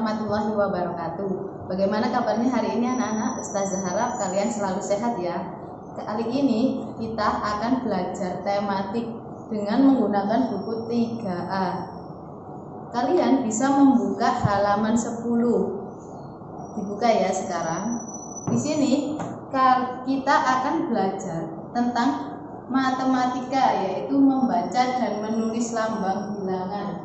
warahmatullahi wabarakatuh. Bagaimana kabarnya hari ini anak-anak? Ustazah harap kalian selalu sehat ya. Kali ini kita akan belajar tematik dengan menggunakan buku 3A. Kalian bisa membuka halaman 10. Dibuka ya sekarang. Di sini kita akan belajar tentang matematika, yaitu membaca dan menulis lambang bilangan.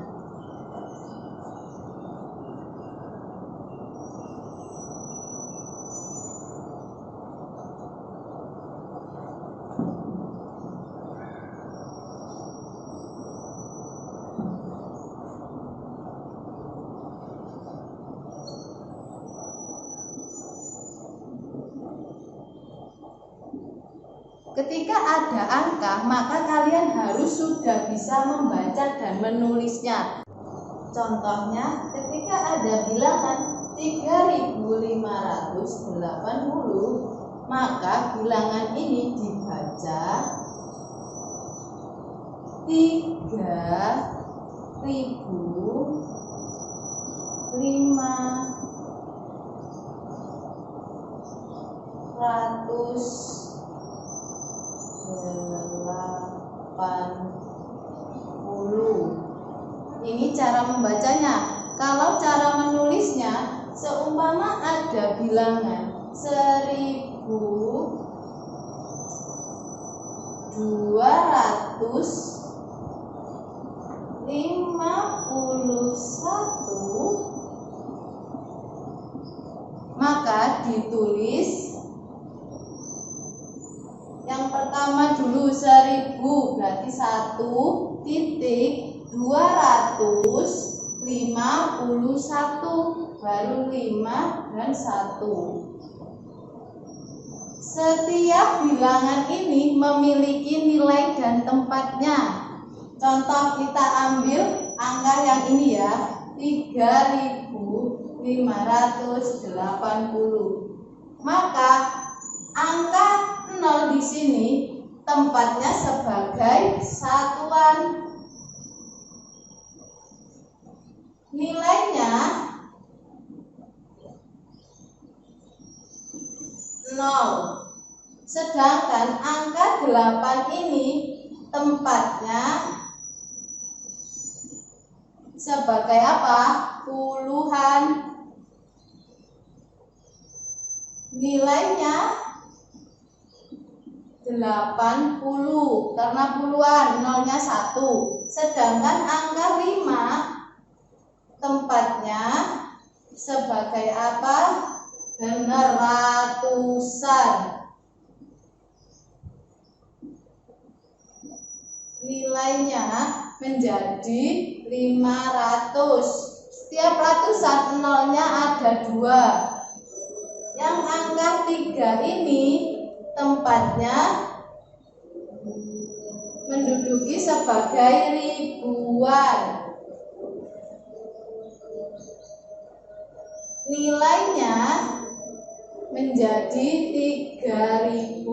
Ketika ada angka, maka kalian harus sudah bisa membaca dan menulisnya. Contohnya, ketika ada bilangan 3580, maka bilangan ini dibaca 3580. Ini cara membacanya. Kalau cara menulisnya, seumpama ada bilangan 1251, maka ditulis yang pertama dulu 1000, berarti 1.251, baru 5 dan 1. Setiap bilangan ini memiliki nilai dan tempatnya. Contoh, kita ambil angka yang ini ya, 3580. Maka angka 0 di sini tempatnya sebagai satuan. Nilainya 0. Sedangkan angka 8 ini tempatnya sebagai apa? Puluhan. Nilainya 80 karena puluhan, nolnya 1. Sedangkan angka 5 tempatnya sebagai apa? Benar, ratusan. Nilainya menjadi 500. Setiap ratusan nolnya ada 2. Yang angka 3 ini tempatnya menduduki sebagai ribuan. Nilainya menjadi 3000.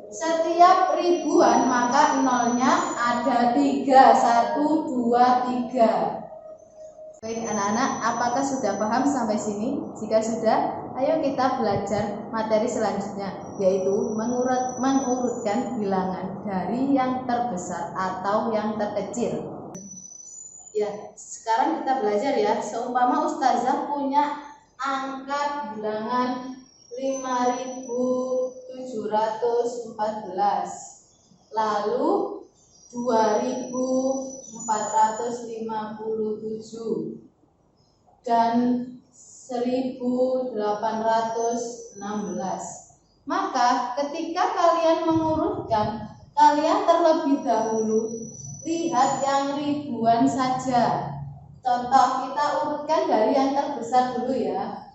Setiap ribuan maka nolnya ada 3, 1, 2, 3. Baik anak-anak, apakah sudah paham sampai sini? Jika sudah, ayo kita belajar materi selanjutnya, yaitu mengurutkan bilangan dari yang terbesar atau yang terkecil. Ya, sekarang kita belajar ya. Seumpama ustazah punya angka bilangan 5714, lalu 2457 dan 1816. Maka ketika kalian mengurutkan, kalian terlebih dahulu lihat yang ribuan saja. Contoh, kita urutkan dari yang terbesar dulu ya.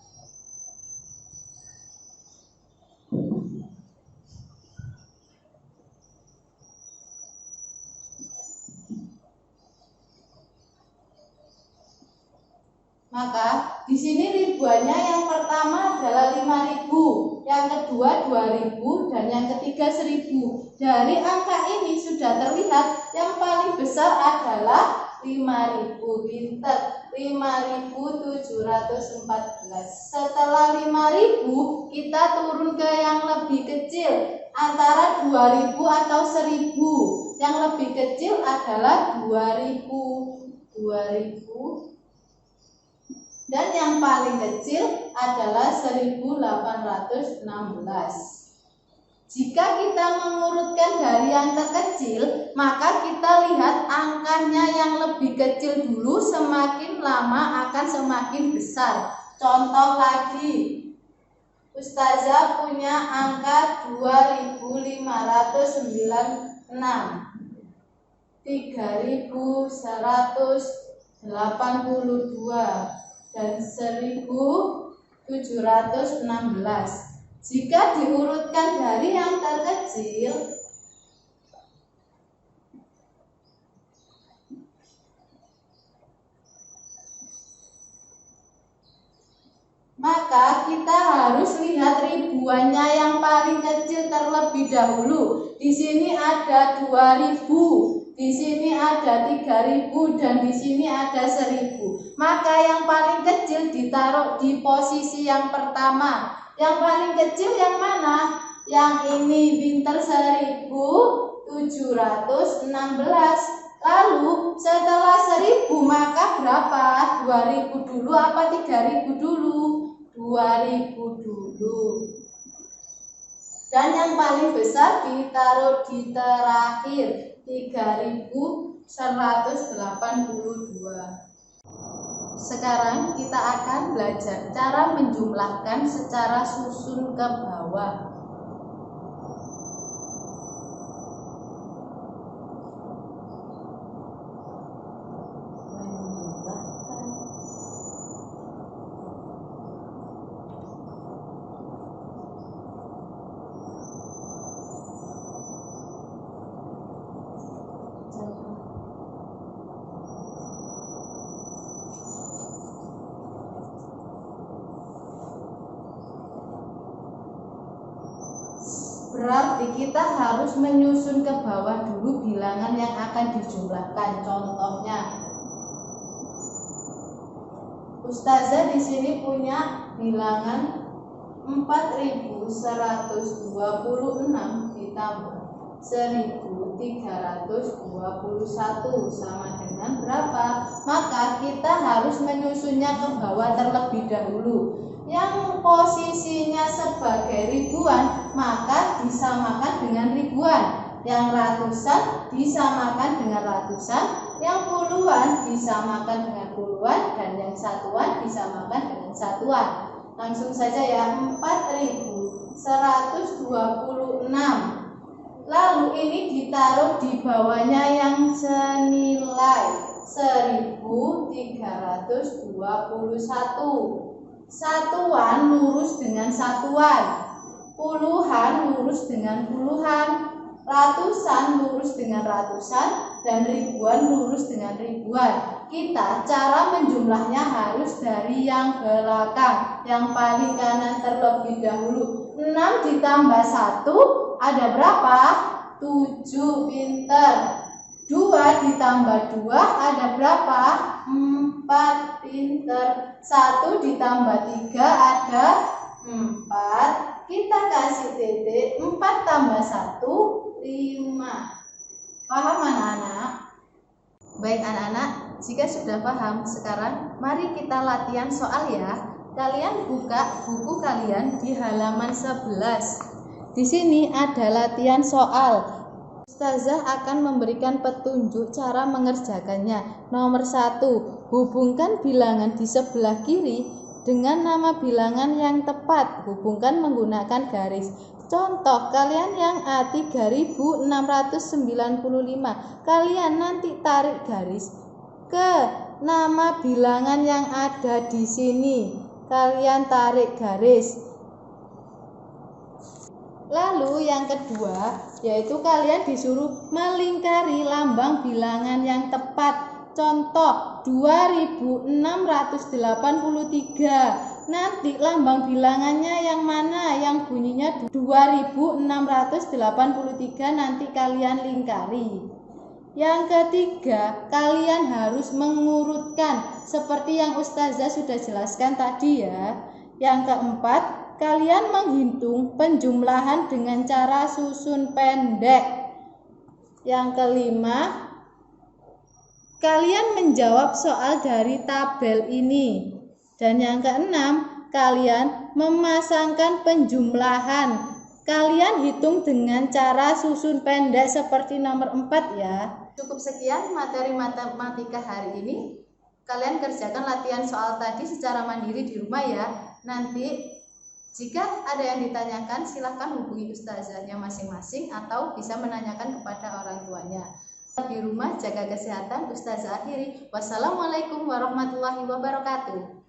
Maka di sini ribuannya yang pertama adalah 5000, yang kedua 2000, dan yang ketiga 1000. Dari angka ini sudah terlihat yang paling besar adalah 5000. Pinter. 5.714. Setelah 5.000 kita turun ke yang lebih kecil antara 2.000 atau 1.000. Yang lebih kecil adalah 2.000 dan yang paling kecil adalah 1.816. Jika kita mengurutkan dari yang terkecil, maka kita lihat angkanya yang lebih kecil dulu, semakin lama akan semakin besar. Contoh lagi, Ustazah punya angka 2.596, 3.182, dan 1.716. Jika diurutkan dari yang terkecil, maka kita harus lihat ribuannya yang paling kecil terlebih dahulu. Di sini ada 2.000, di sini ada 3.000, dan di sini ada 1.000. Maka yang paling kecil ditaruh di posisi yang pertama. Yang paling kecil yang mana? Yang ini, pinter, 1.716. Lalu setelah 1.000 maka berapa? 2.000 dulu apa 3.000 dulu? 2.000 dulu. Dan yang paling besar ditaruh di terakhir, 3.182. Sekarang kita akan belajar cara menjumlahkan secara susun ke bawah. Berarti kita harus menyusun ke bawah dulu bilangan yang akan dijumlahkan. Contohnya, Ustazah di sini punya bilangan 4.126 ditambah 1.321 sama dengan berapa? Maka kita harus menyusunnya ke bawah terlebih dahulu. Yang posisinya sebagai ribuan maka disamakan dengan ribuan, yang ratusan disamakan dengan ratusan, yang puluhan disamakan dengan puluhan, dan yang satuan disamakan dengan satuan. Langsung saja ya, 4.126. Lalu ini ditaruh di bawahnya yang senilai 1.321. Satuan lurus dengan satuan, puluhan lurus dengan puluhan, ratusan lurus dengan ratusan, dan ribuan lurus dengan ribuan. Kita cara menjumlahnya harus dari yang belakang, yang paling kanan terlebih dahulu. 6 ditambah 1 ada berapa? 7, pinter. 2 ditambah 2 ada berapa? 4, pinter. 1 ditambah 3 ada 4. Kita kasih titik. 4 tambah 1, 5. Paham anak-anak? Baik anak-anak, jika sudah paham, sekarang mari kita latihan soal ya. Kalian buka buku kalian di halaman 11. Di sini ada latihan soal. Ustazah akan memberikan petunjuk cara mengerjakannya. Nomor 1, hubungkan bilangan di sebelah kiri dengan nama bilangan yang tepat. Hubungkan menggunakan garis. Contoh, kalian yang A 3.695. Kalian nanti tarik garis ke nama bilangan yang ada di sini. Kalian tarik garis. Lalu yang kedua, yaitu kalian disuruh melingkari lambang bilangan yang tepat. Contoh 2683. Nanti lambang bilangannya yang mana? Yang bunyinya 2683 nanti kalian lingkari. Yang ketiga, kalian harus mengurutkan seperti yang Ustazah sudah jelaskan tadi ya. Yang keempat, kalian menghitung penjumlahan dengan cara susun pendek. Yang kelima, kalian menjawab soal dari tabel ini. Dan yang keenam, kalian memasangkan penjumlahan. Kalian hitung dengan cara susun pendek seperti nomor 4 ya. Cukup sekian materi matematika hari ini. Kalian kerjakan latihan soal tadi secara mandiri di rumah ya. Nanti jika ada yang ditanyakan silahkan hubungi ustazahnya masing-masing atau bisa menanyakan kepada orang tuanya. Di rumah jaga kesehatan. Ustazah akhiri. Wassalamualaikum warahmatullahi wabarakatuh.